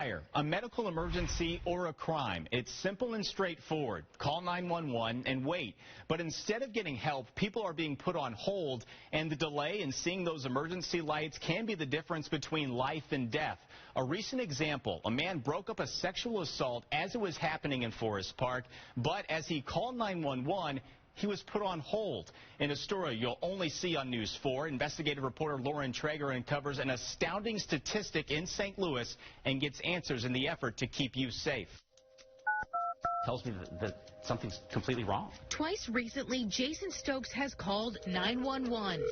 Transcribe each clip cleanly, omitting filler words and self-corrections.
A medical emergency or a crime. It's simple and straightforward. Call 911 and wait. But instead of getting help, people are being put on hold, and the delay in seeing those emergency lights can be the difference between life and death. A recent example, a man broke up a sexual assault as it was happening in Forest Park, but as he called 911, he was put on hold. In a story you'll only see on News 4, investigative reporter Lauren Traeger uncovers an astounding statistic in St. Louis and gets answers in the effort to keep you safe. Tells me that something's completely wrong. Twice recently, Jason Stokes has called 911.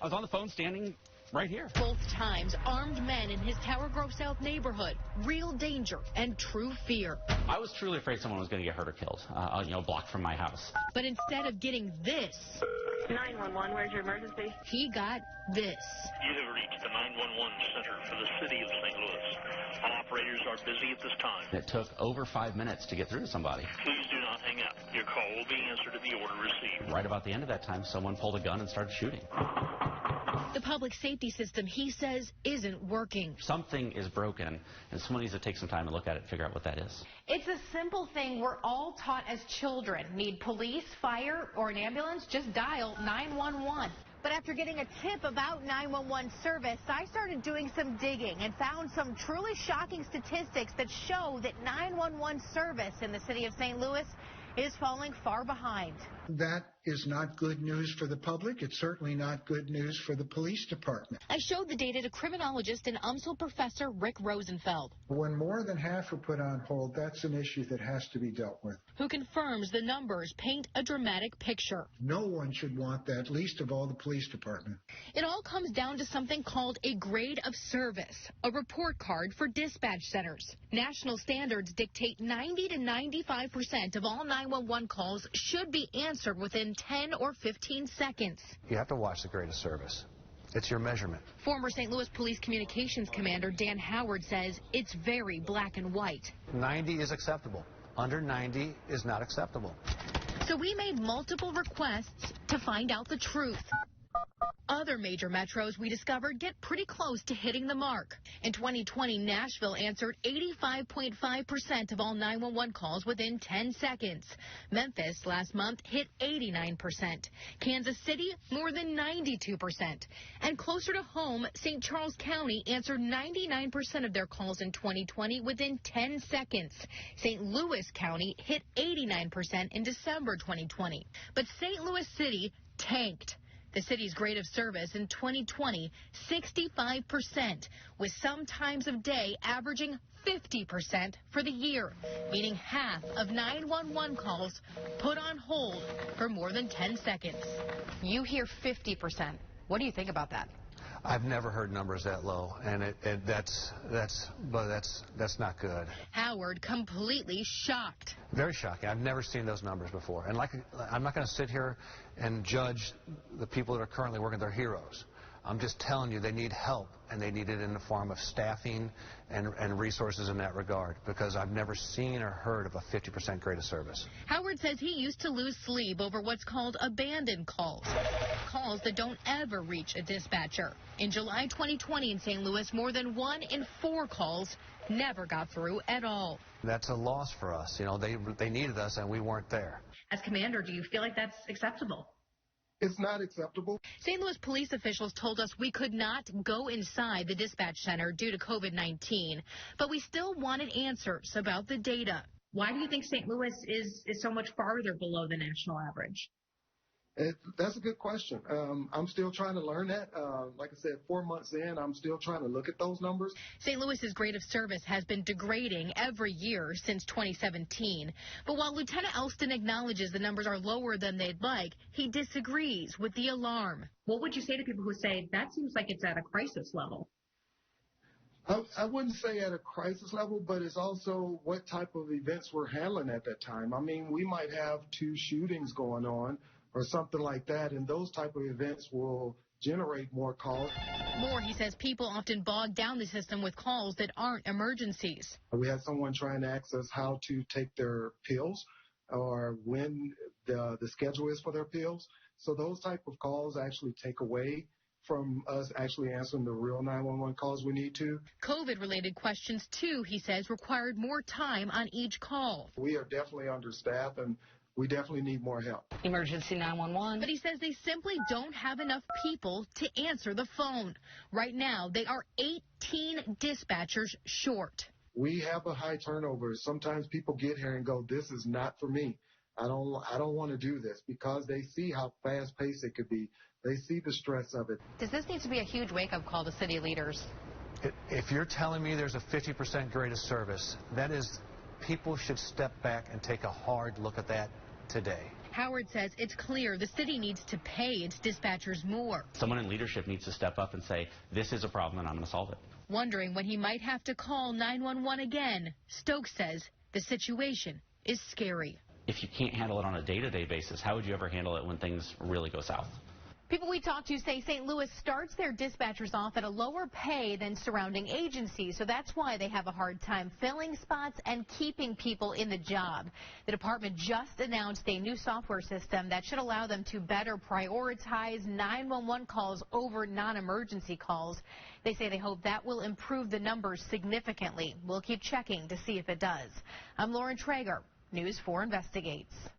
I was on the phone standing right here. Both times, armed men in his Tower Grove South neighborhood. Real danger and true fear. I was truly afraid someone was going to get hurt or killed, blocked from my house. But instead of getting this, 911, where's your emergency? he got this. You have reached the 911 center for the city of St. Louis. All operators are busy at this time. It took over 5 minutes to get through to somebody. Please do not hang up. Your call will be answered at the order received. Right about the end of that time, someone pulled a gun and started shooting. The public safety system, he says, isn't working. Something is broken, and someone needs to take some time and look at it and figure out what that is. It's a simple thing we're all taught as children. Need police, fire, or an ambulance? Just dial 911. But after getting a tip about 911 service, I started doing some digging and found some truly shocking statistics that show that 911 service in the city of St. Louis is falling far behind. That is not good news for the public. It's certainly not good news for the police department. I showed the data to criminologist and UMSL professor Rick Rosenfeld, When more than half are put on hold, that's an issue that has to be dealt with. who confirms the numbers paint a dramatic picture. No one should want that, least of all the police department. It all comes down to something called a grade of service, a report card for dispatch centers. National standards dictate 90 to 95% of all 911 calls should be answered within 10 or 15 seconds. You have to watch the grade of service. It's your measurement. Former St. Louis Police Communications Commander Dan Howard says it's very black and white. 90 is acceptable. Under 90 is not acceptable. So we made multiple requests to find out the truth. Other major metros we discovered get pretty close to hitting the mark. In 2020, Nashville answered 85.5% of all 911 calls within 10 seconds. Memphis last month hit 89%. Kansas City more than 92%. And closer to home, St. Charles County answered 99% of their calls in 2020 within 10 seconds. St. Louis County hit 89% in December 2020. But St. Louis City tanked. The city's grade of service in 2020, 65%, with some times of day averaging 50% for the year, meaning half of 911 calls put on hold for more than 10 seconds. You hear 50%. What do you think about that? I've never heard numbers that low, and that's not good. Howard completely shocked. Very shocking. I've never seen those numbers before. And I'm not going to sit here and judge the people that are currently working. They're heroes. I'm just telling you they need help, and they need it in the form of staffing and resources in that regard, because I've never seen or heard of a 50% grade of service. Howard says he used to lose sleep over what's called abandoned calls, calls that don't ever reach a dispatcher. In July 2020 in St. Louis, more than 1 in 4 calls never got through at all. That's a loss for us. You know, they needed us, and we weren't there. As commander, do you feel like that's acceptable? It's not acceptable. St. Louis police officials told us we could not go inside the dispatch center due to COVID-19, but we still wanted answers about the data. Why do you think St. Louis is so much farther below the national average? That's a good question. I'm still trying to learn that. Like I said, 4 months in, I'm still trying to look at those numbers. St. Louis's grade of service has been degrading every year since 2017. But while Lieutenant Elston acknowledges the numbers are lower than they'd like, he disagrees with the alarm. What would you say to people who say that seems like it's at a crisis level? I wouldn't say at a crisis level, but it's also what type of events we're handling at that time. I mean, we might have 2 shootings going on or something like that, and those type of events will generate more calls. More, he says, people often bog down the system with calls that aren't emergencies. We had someone trying to ask us how to take their pills or when the schedule is for their pills. So those type of calls actually take away from us actually answering the real 911 calls we need to. COVID-related questions, too, he says, required more time on each call. We are definitely understaffed, and we definitely need more help. Emergency 911. But he says they simply don't have enough people to answer the phone. Right now, they are 18 dispatchers short. We have a high turnover. Sometimes people get here and go, this is not for me. I don't want to do this, because they see how fast-paced it could be. They see the stress of it. Does this need to be a huge wake-up call to city leaders? If you're telling me there's a 50% greatest service, that is, people should step back and take a hard look at that today. Howard says it's clear the city needs to pay its dispatchers more. Someone in leadership needs to step up and say, this is a problem and I'm going to solve it. Wondering when he might have to call 911 again, Stokes says the situation is scary. If you can't handle it on a day-to-day basis, how would you ever handle it when things really go south? People we talked to say St. Louis starts their dispatchers off at a lower pay than surrounding agencies, so that's why they have a hard time filling spots and keeping people in the job. The department just announced a new software system that should allow them to better prioritize 911 calls over non-emergency calls. They say they hope that will improve the numbers significantly. We'll keep checking to see if it does. I'm Lauren Traeger, News 4 Investigates.